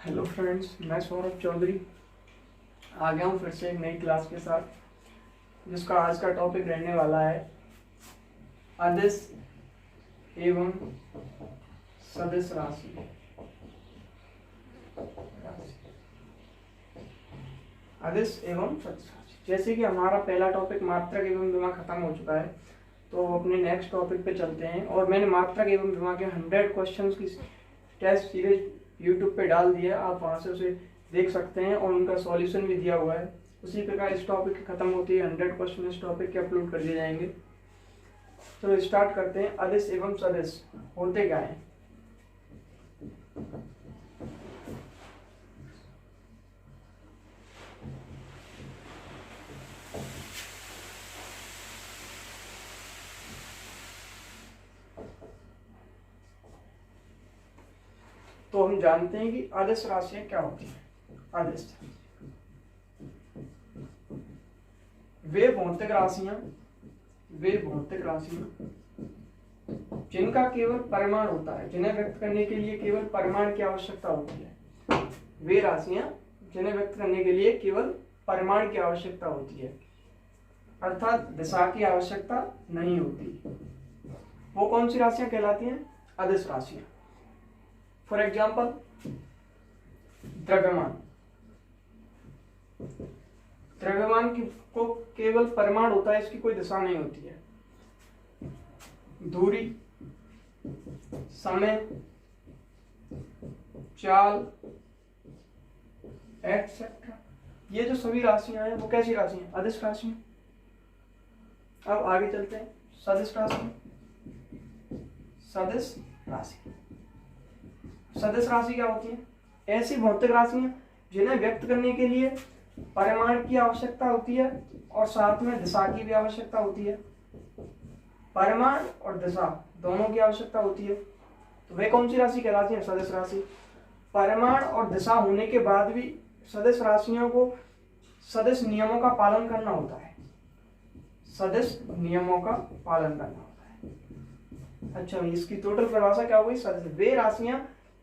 Hello friends, मैं सौरभ चौधरी आ गया हूँ फिर से एक नई क्लास के साथ, जिसका आज का टॉपिक रहने वाला है अदिश एवं सदिश राशि। अदिश एवं सदिश राशि, जैसे कि हमारा पहला टॉपिक मात्रक एवं विमा खत्म हो चुका है, तो अपने नेक्स्ट टॉपिक पे चलते हैं। और मैंने मात्रक एवं विमा के 100 क्वेश्चंस की टेस्ट सीरीज यूट्यूब पे डाल दिया, आप वहाँ से उसे देख सकते हैं और उनका सॉल्यूशन भी दिया हुआ है। उसी प्रकार इस टॉपिक की खत्म होती है 100 क्वेश्चन इस टॉपिक के अपलोड कर दिए जाएंगे। चलो स्टार्ट करते हैं। अदिश एवं सदिश होते क्या हैं? तो हम जानते हैं कि अदिश राशियां क्या होती हैं। अदिश वे भौतिक राशियां जिनका केवल परिमाण होता है, जिन्हें व्यक्त करने के लिए केवल परिमाण की आवश्यकता होती है। वे राशियां जिन्हें व्यक्त करने के लिए केवल परिमाण की आवश्यकता होती है, अर्थात दिशा की आवश्यकता नहीं होती। वो कौन सी राशियां कहलाती हैं? अदिश राशियां। फॉर एग्जाम्पल, द्रव्यमान को केवल परिमाण होता है, इसकी कोई दिशा नहीं होती है। दूरी, समय, चाल, एक्सेट्रा, ये जो सभी राशियां हैं वो कैसी राशियां? अदिश राशियां। अब आगे चलते हैं। सदिश राशि। सदिश राशि क्या होती है? ऐसी भौतिक राशियां जिन्हें व्यक्त करने के लिए परिमाण की आवश्यकता होती है और साथ में दिशा की भी आवश्यकता होती है। परिमाण और दिशा दोनों की आवश्यकता होती है, तो वे कौन सी राशि कहलाती है? सदिश राशि। परिमाण और दिशा होने के बाद भी सदिश राशियों को सदिश नियमों का पालन करना होता है। सदिश नियमों का पालन करना होता है। अच्छा, इसकी टोटल परिभाषा क्या हो गई? सदिश वे राशियां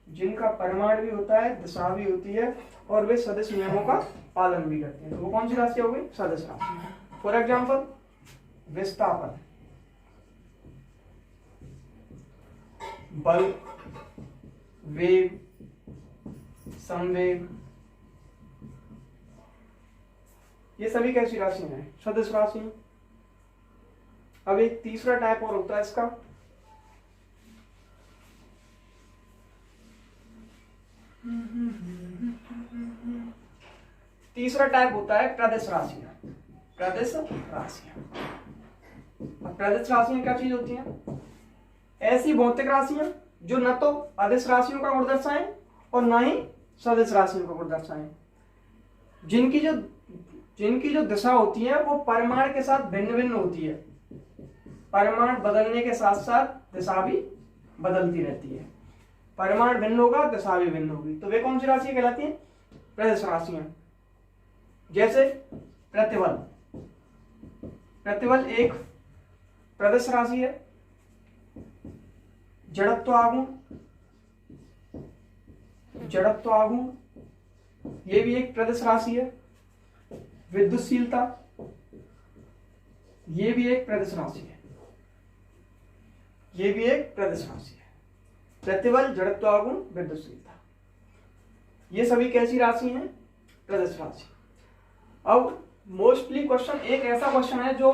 जिनका परिमाण भी होता है, दिशा भी होती है और वे सदिश नियमों का पालन भी करते हैं, तो वो कौन सी राशि हो गई? सदिश राशि। फॉर एग्जाम्पल, विस्थापन, बल, वेग, संवेग, ये सभी कैसी राशि हैं? सदिश राशि। अब एक तीसरा टाइप और होता है इसका, तीसरा टाइप होता है प्रदिश राशियां। प्रदिश राशियां क्या चीज होती हैं? ऐसी भौतिक राशियां जो न तो अदिश राशियों का गुण दर्शाएं और न ही सदिश राशियों का गुण दर्शाएं, जिनकी जो दिशा होती है वो परिमाण के साथ भिन्न भिन्न होती है। परिमाण बदलने के साथ साथ दिशा भी बदलती रहती है। परिमाण भिन्न होगा, दिशा भी भिन्न होगी, तो वे कौन सी राशियां कहलाती हैं? प्रदिश राशियां। जैसे प्रतिबल, प्रतिबल एक प्रदिश राशि है। जड़त्व आघूर्ण, ये भी एक प्रदिश राशि है। विद्युतशीलता, ये भी एक प्रदिश राशि है। प्रतिबल, जड़त्व आघूर्ण, विद्युतशीलता, ये सभी कैसी राशि हैं? प्रदिश राशि। अब मोस्टली क्वेश्चन, एक ऐसा क्वेश्चन है जो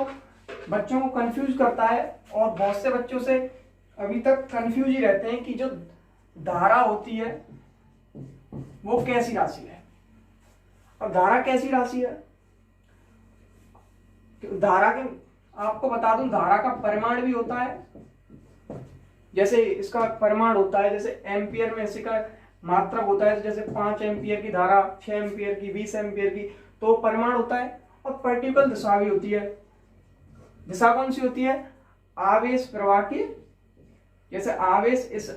बच्चों को कंफ्यूज करता है और बहुत से बच्चों से अभी तक कंफ्यूज ही रहते हैं कि जो धारा होती है वो कैसी राशि है। और धारा कैसी राशि है? धारा के आपको बता दूं, धारा का परिमाण भी होता है। जैसे इसका परिमाण होता है, जैसे एम्पियर में इसका मात्रक होता है, जैसे 5 एम्पियर की धारा, 6 एम्पियर की, 20 एम्पियर की, तो परिमाण होता है। और पर्टिकुलर दिशा भी होती है। दिशा कौन सी होती है? आवेश प्रवाह की, जैसे आवेश इस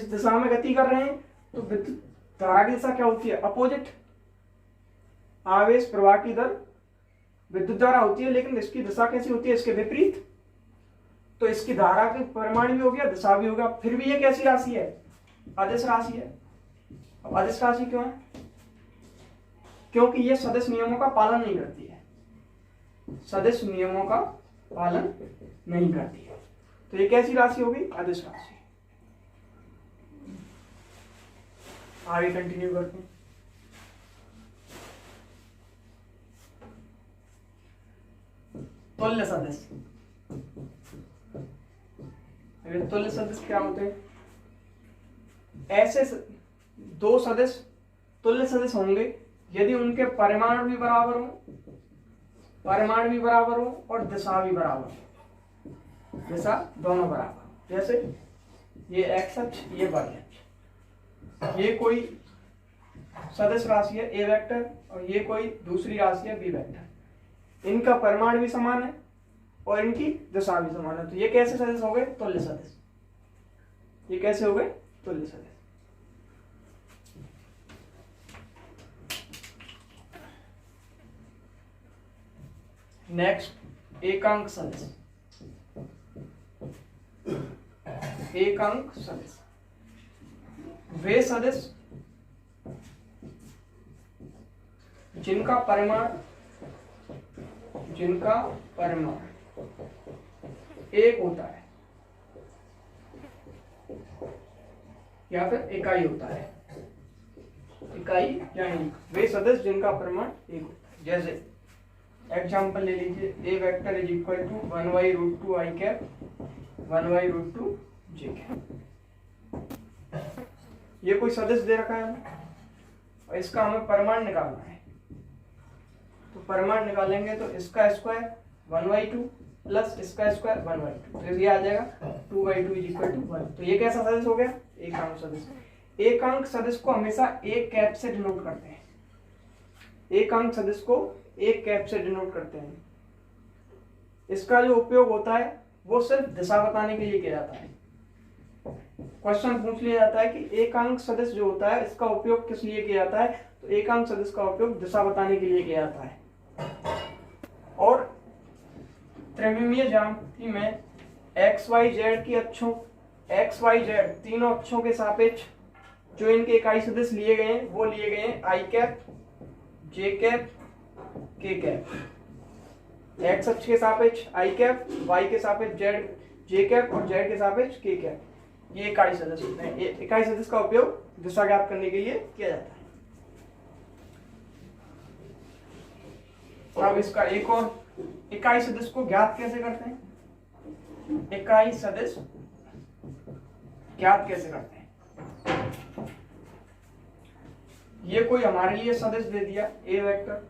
दिशा में गति कर रहे हैं, तो विद्युत धारा की दिशा क्या होती है? अपोजिट। आवेश प्रवाह की दर विद्युत धारा होती है, लेकिन इसकी दिशा कैसी होती है? इसके विपरीत। तो इसकी धारा के परिमाण भी हो गया, दिशा भी हो गया, फिर भी ये कैसी राशि है? अदिश राशि है। अब अदिश राशि क्यों है? क्योंकि ये सदिश नियमों का पालन नहीं करती है, सदिश नियमों का पालन नहीं करती है। तो ये कैसी राशि होगी? अदिश राशि। आगे कंटिन्यू करते हैं। तुल्य सदिश। तुल्य सदिश क्या होते हैं? ऐसे दो सदिश तुल्य सदिश होंगे यदि उनके परिमाण भी बराबर हो, और दिशा भी बराबर हो, दिशा दोनों बराबर। जैसे ये एक्स अक्ष, ये वाई अक्ष। ये कोई सदिश राशि है ए वेक्टर और ये कोई दूसरी राशि है बी वेक्टर। इनका परिमाण भी समान है और इनकी दिशा भी समान है। तो ये कैसे सदिश हो गए? तुल्य सदिश। ये कैसे हो गए? तुल्य सदिश। नेक्स्ट, एकांक सदिश। एकांक सदिश वे सदिश जिनका परिमाण एक होता है या फिर इकाई होता है। इकाई यानी वे सदिश जिनका परिमाण एक होता है। जैसे एग्जाम्पल ले लीजिए, a vector is equal to 1/√2 i cap 1/√2 j cap. ये कोई सदिश दे रखा है और इसका हमें परिमाण निकालना है। तो परिमाण निकालेंगे तो इसका स्क्वायर 1/2 प्लस इसका स्क्वायर 1/2, तो ये आ जाएगा 2/2 इज इक्वल टू 1। तो ये कैसा सदिश हो गया? एकांक सदिश। एकांक सदिश को हमेशा एक कैप से डिनोट करते हैं। एकांक सदिश को एक कैप से डिनोट करते हैं। इसका जो उपयोग होता है वो सिर्फ दिशा बताने के लिए किया जाता है। क्वेश्चन पूछ लिया जाता है कि एकांक सदिश जो होता है इसका उपयोग किस लिए किया जाता है? तो एकांक सदिश का उपयोग दिशा बताने के लिए किया जाता है। और त्रिविमीय ज्यामिति में एक्स वाई जेड की अक्षों, एक्स वाई जेड तीनों अक्षों के सापेक्ष जो इनके इकाई सदिश लिए गए हैं वो लिए गए हैं आई कैप, जे कैप, के कैप। एक्स अक्ष के सापेक्ष आई कैप, वाई के सापेक्ष जेड जे कैप और जेड के सापेक्ष के कैप। ये इकाई सदिश होते हैं। इकाई सदिश का उपयोग दिशा ज्ञात करने के लिए किया जाता है। अब इसका एक और, इकाई सदिश को ज्ञात कैसे करते हैं? इकाई सदिश ज्ञात कैसे करते हैं? ये कोई हमारे लिए सदिश दे दिया ए वेक्टर।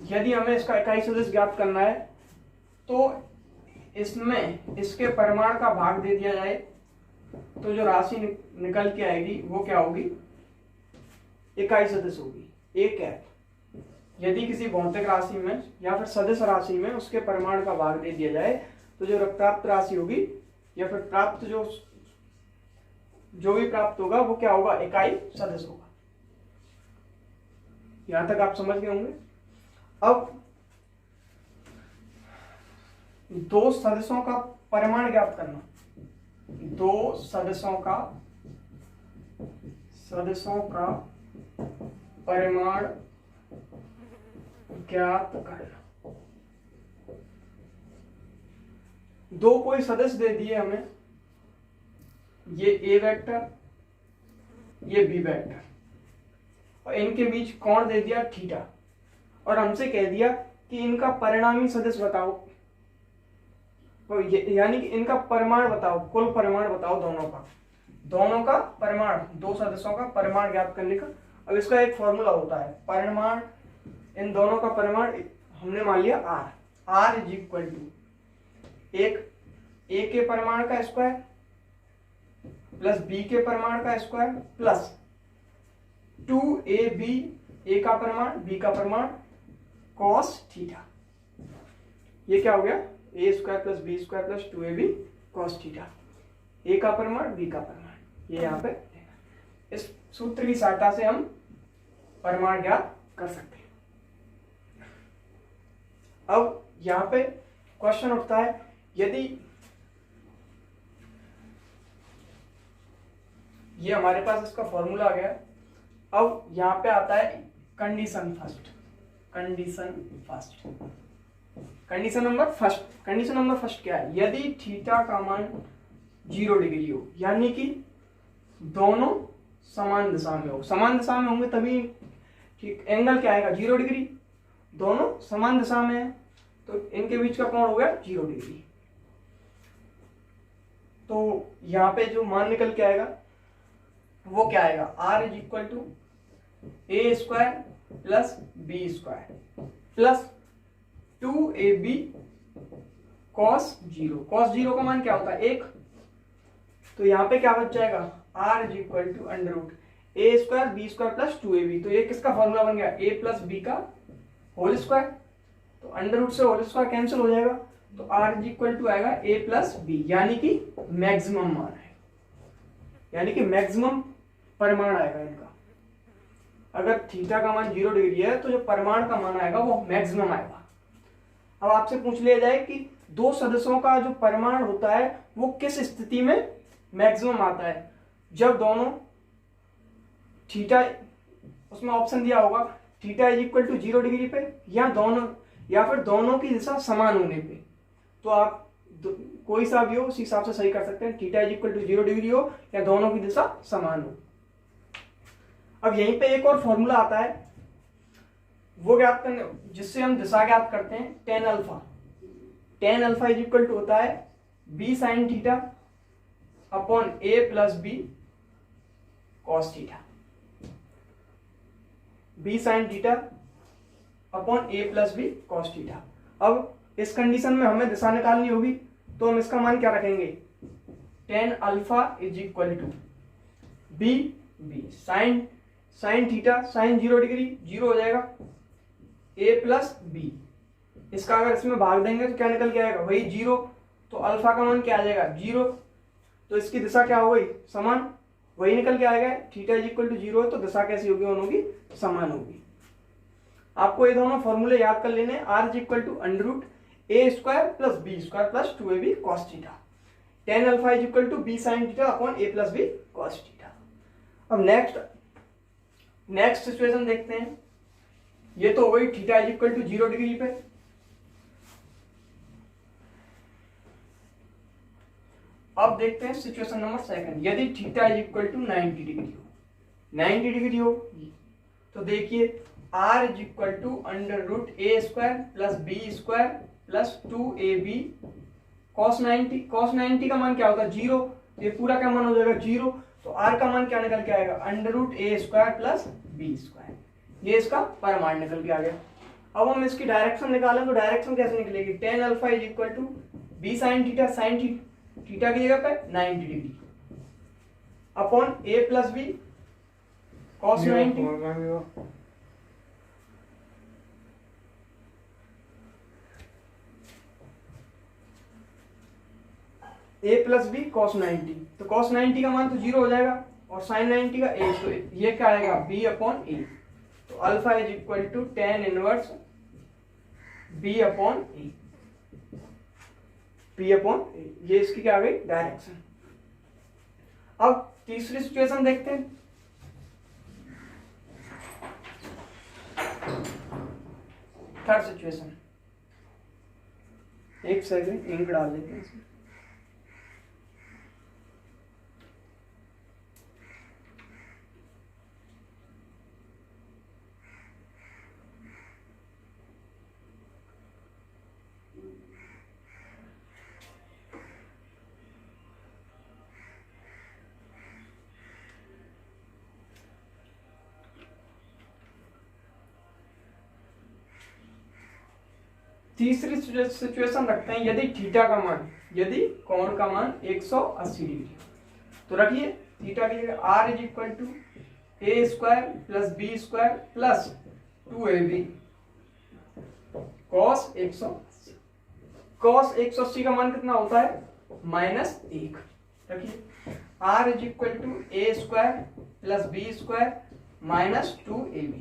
यदि हमें इसका इकाई सदिश ज्ञात करना है तो इसमें इसके परिमाण का भाग दे दिया जाए तो जो राशि निकल के आएगी वो क्या होगी? इकाई सदिश होगी। एक है यदि किसी भौतिक राशि में या फिर सदिश राशि में उसके परिमाण का भाग दे दिया जाए तो जो प्राप्त राशि होगी या फिर प्राप्त जो भी प्राप्त होगा वो क्या होगा? इकाई सदिश होगा। यहां तक आप समझ गए होंगे। अब दो सदिशों का परिमाण ज्ञात करना, दो सदिशों का परिमाण ज्ञात करना। दो कोई सदिश दे दिए हमें, ये ए वेक्टर, ये बी वेक्टर, और इनके बीच कोण दे दिया थीटा, और हमसे कह दिया कि इनका परिणामी सदिश बताओ, यानी कि इनका परिमाण बताओ, कुल परिमाण बताओ दोनों का परिमाण, दो सदिशों का परिमाण ज्ञात करने का। अब इसका एक फॉर्मूला होता है, परिमाण, इन दोनों का परिमाण हमने मान लिया आर इज इक्वल टू एक ए के परिमाण का स्क्वायर प्लस बी के परिमाण का स्क्वायर प्लस 2ab, ए का परिमाण बी का परिमाण cos थीटा। ये क्या हो गया? A square plus b square plus 2ab cos theta. A का परिमाण बी का परिमाण, ये यहाँ पे इस सूत्र की सहायता से हम परिमाण ज्ञात कर सकते हैं। अब यहाँ पे क्वेश्चन उठता है, यदि ये हमारे पास इसका फॉर्मूला आ गया। अब यहाँ पे आता है condition first. Condition number first क्या है? यदि थीटा का मान 0 डिग्री हो, यानी कि दोनों समान दिशा में हो। समान दिशा में होंगे तभी ठीक एंगल क्या आएगा? 0 डिग्री। दोनों समान दिशा में है तो इनके बीच का कोण हो गया 0 डिग्री। तो यहाँ पे जो मान निकल के आएगा वो क्या आएगा? r is equal to a square plus b square plus 2ab cos 0। cos 0 का मान क्या होता है? 1। तो यहाँ पे क्या बच जाएगा? r is equal to under root a square b square plus 2ab। तो ये किसका फॉर्मूला बन गया? a प्लस बी का होल स्क्वायर। तो अंडर रूट से होल स्क्वायर कैंसिल हो जाएगा, तो r इज इक्वल टू आएगा a प्लस बी, यानी कि मैक्सिमम मान है, यानी कि मैक्सिमम परिमाण आएगा इनका। अगर थीटा का मान 0 डिग्री है तो जो परिमाण का मान आएगा वो मैक्सिमम आएगा। अब आपसे पूछ लिया जाए कि दो सदस्यों का जो परिमाण होता है वो किस स्थिति में मैक्सिमम आता है? जब दोनों थीटा, उसमें ऑप्शन दिया होगा theta is equal to 0 degree पे या फिर दोनों की दिशा समान होने पे। तो आप कोई सा भी हो उस हिसाब से सही कर सकते हैं। Theta is equal to 0 degree हो या दोनों की दिशा समान हो। अब यहीं पे एक और फॉर्मूला आता है, वो ज्ञात करने जिससे हम दिशा ज्ञात करते हैं, tan alpha. Tan alpha is equal to होता है b sine theta upon a plus b cos theta. B sine theta upon a plus b cos theta. अब इस कंडीशन में हमें दिशा निकालनी होगी तो हम इसका मान क्या रखेंगे? Tan alpha is equal to b sine theta, sine 0 degree 0 हो जाएगा, ए प्लस बी। इसका अगर इसमें भाग देंगे तो क्या निकल के आएगा? वही 0। तो अल्फा का मान क्या आ जाएगा? 0। तो इसकी दिशा क्या हो गई? समान। वही निकल के आएगा। थीटा इज इक्वल टू 0 है तो दिशा कैसी होगी? दोनों की समान होगी। आपको ये दोनों फॉर्मूले याद कर लेने। r is equal to under root a square plus b square plus 2ab cos theta. Tan alpha is equal to b sine theta upon a plus b cos theta. अब नेक्स्ट सिचुएशन देखते हैं। ये तो हो गई theta is equal to 0 degree पे। अब देखते हैं सिचुएशन नंबर सेकंड। यदि theta is equal to 90 degree हो तो देखिए r is equal to under root a square plus b square plus 2ab cos 90। cos 90 का मान क्या होता है? 0। ये पूरा का मान हो जाएगा 0। तो r का मान क्या निकल के आएगा? Under root a square plus b square. ये इसका परिमाण निकल के आ गया। अब हम इसकी डायरेक्शन निकालें तो डायरेक्शन कैसे निकलेगी? Tan alpha is equal to b sine theta, sine theta की जगह पे 90 degree upon a plus b cos 90। A plus b cos 90। तो कॉस 90 का मान तो 0 हो जाएगा और साइन 90 का 1। तो ये क्या आएगा? B upon a. तो alpha is equal to tan inverse b upon a. ये इसकी क्या आ गई? डायरेक्शन। अब तीसरी सिचुएशन देखते हैं। थर्ड सिचुएशन, एक सेकंड इंक डाल देते हैं इसमें। तीसरी सिचुएशन रखते हैं। यदि कोण का मान 180 डिग्री तो रखिए थीटा की जगह r is equal to a square plus b square plus 2ab cos 180। cos 180 का मान कितना होता है? -1। रखिए r is equal to a square plus b square minus 2ab।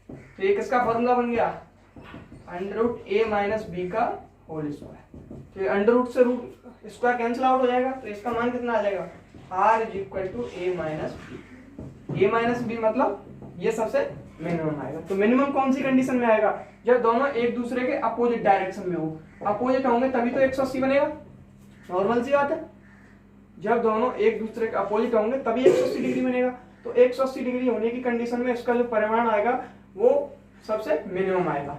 तो ये किसका फॉर्मूला बन गया? Under root a minus b का होल स्क्वायर। तो अंडर रूट से रूट स्क्वायर कैंसिल आउट हो जाएगा तो इसका मान कितना आ जाएगा? R is equal to a minus b. A minus b मतलब ये सबसे मिनिमम आएगा। तो मिनिमम कौन सी कंडीशन में आएगा? जब दोनों एक दूसरे के अपोजिट डायरेक्शन में हो। अपोजिट होंगे तभी तो 180 बनेगा, नॉर्मल सी बात है। जब दोनों एक दूसरे के अपोजिट होंगे तभी 180 डिग्री बनेगा। तो 180 डिग्री होने की कंडीशन में इसका जो परिमाण आएगा वो सबसे मिनिमम आएगा।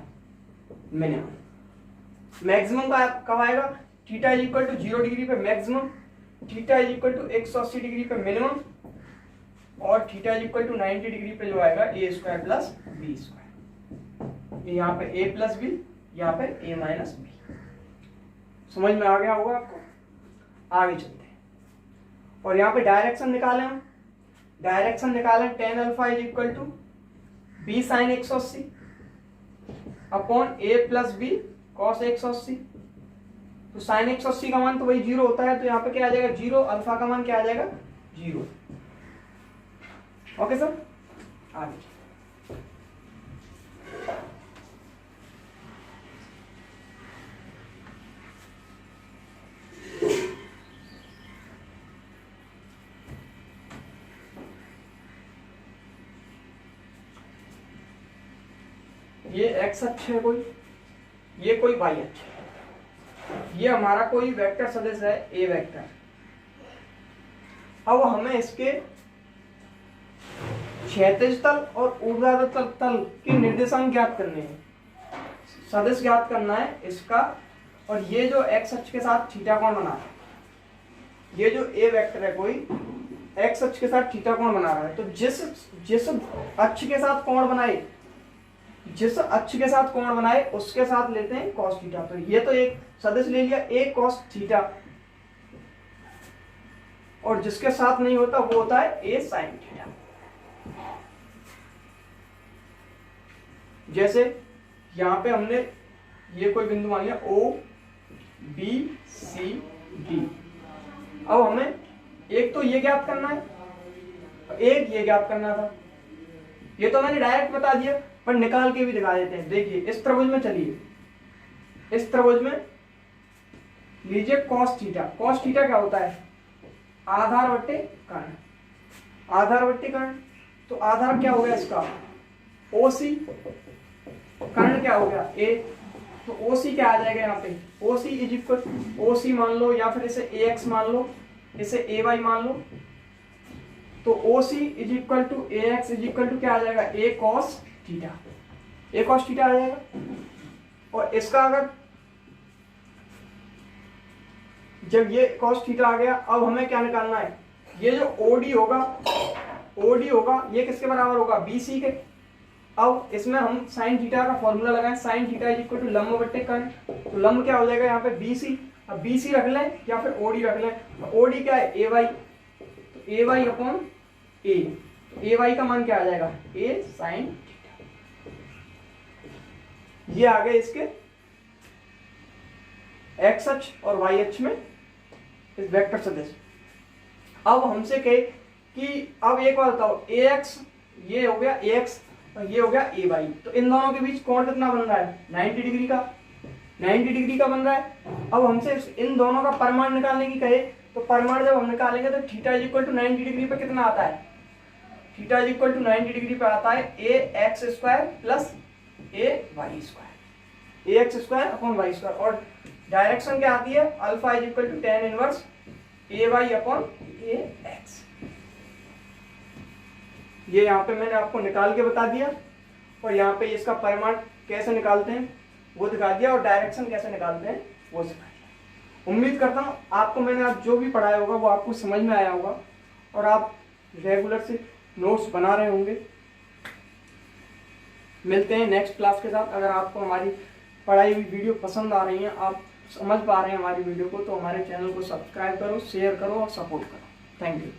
मिनिमम मैक्सिमम कब आएगा? Theta is equal to 0 degree पे maximum, theta is equal to 180 degree पे मिनिमम, और theta is equal to 90 degree पे जो आएगा a square plus b square. यहाँ पे ए प्लस बी, यहाँ पे ए माइनस बी। समझ में आ गया होगा आपको? आगे चलते हैं और यहाँ पे डायरेक्शन निकालें हम। डायरेक्शन निकालें tan alpha is equal to b sine 180 upon a plus b cos 180। तो साइन 180 का मान तो वही 0 होता है, तो यहाँ पे क्या आ जाएगा 0, अल्फा का मान क्या आ जाएगा 0। ओके सर, आगे ये एक्स अक्ष है कोई, ये कोई वाई अक्ष है, ये हमारा कोई वेक्टर सदिश है ए वेक्टर। अब हमें इसके क्षैतिज तल और ऊर्ध्वाधर तल के निर्देशांक ज्ञात करने हैं, सदिश ज्ञात करना है इसका। और ये जो एक्स अक्ष के साथ थीटा कोण बना रहा है, ये जो ए वेक्टर है कोई एक्स अक्ष के साथ थीटा कोण बना रहा है। तो जिस अक्ष के साथ कोण बनाए, जिस अक्ष के साथ कोण बनाए उसके साथ लेते हैं cos थीटा। तो ये तो एक सदिश ले लिया a cos थीटा, और जिसके साथ नहीं होता वो होता है a sin थीटा। जैसे यहां पे हमने ये कोई बिंदु मान लिया O B C D। अब हमें एक तो ये ज्ञात करना है, एक ये ज्ञात करना था। ये तो मैंने डायरेक्ट बता दिया, पर निकाल के भी दिखा देते हैं। देखिए इस त्रिभुज में चलिए, इस त्रिभुज में लीजिए cos थीटा। cos थीटा क्या होता है? आधार बट्टे कर्ण। आधार बट्टे कर्ण, तो आधार क्या हो गया इसका OC, कर्ण क्या हो गया A। तो OC क्या आ जाएगा यहाँ पे? OC इज इक्वल OC मान लो, या फिर इसे AX मान लो, इसे AY मान लो। तो OC is equal to AX is equal to क्या आ जाएगा A cos theta. A cos theta आ जाएगा। और इसका अगर जब ये cos थीटा आ गया, अब हमें क्या निकालना है? ये जो OD होगा ये किसके बराबर होगा? BC के। अब इसमें हम sin थीटा का फॉर्मूला लगाएं, sin theta is equal to लंब बट्टे कर्ण। तो लंब क्या हो जाएगा यहाँ पे BC। अब BC रख लें या फिर OD रख लें। तो OD क्या है? AY। तो AY अपॉन A। तो AY का मान क्या आ जाएगा? A sin theta. ये आ गए इसके x अक्ष और y अक्ष में इस वेक्टर सदिश। अब हमसे कहे कि अब एक बार बताओ, ax ये हो गया ax और ये हो गया ay। तो इन दोनों के बीच कोण कितना बन रहा है? 90 डिग्री का। 90 डिग्री का बन रहा है। अब हमसे इन दोनों का परिमाण निकालने की कहे, तो परिमाण जब हम निकालेंगे तो theta is equal to 90 degree पे कितना आता है? Theta is equal to 90 degree पे आता है ax square plus ay square, ax square upon y square. और डायरेक्शन क्या आती है? Alpha is equal to tan inverse ay upon ax। ये यहाँ पे मैंने आपको निकाल के बता दिया, और यहाँ पे इसका परिमाण कैसे निकालते हैं वो दिखा दिया, और डायरेक्शन कैसे निकालते हैं वो सिखा दिया। उम्मीद करता हूँ आपको मैंने आज जो भी पढ़ाया होगा वो आपको समझ में आया होगा, और आप रेगुलर से नोट्स बना रहे होंगे। मिलते हैं नेक्स्ट क्लास के साथ। अगर आपको हमारी पढ़ाई हुई वीडियो पसंद आ रही है, आप समझ पा रहे हैं हमारी वीडियो को, तो हमारे चैनल को सब्सक्राइब करो, शेयर करो और सपोर्ट करो। Thank you.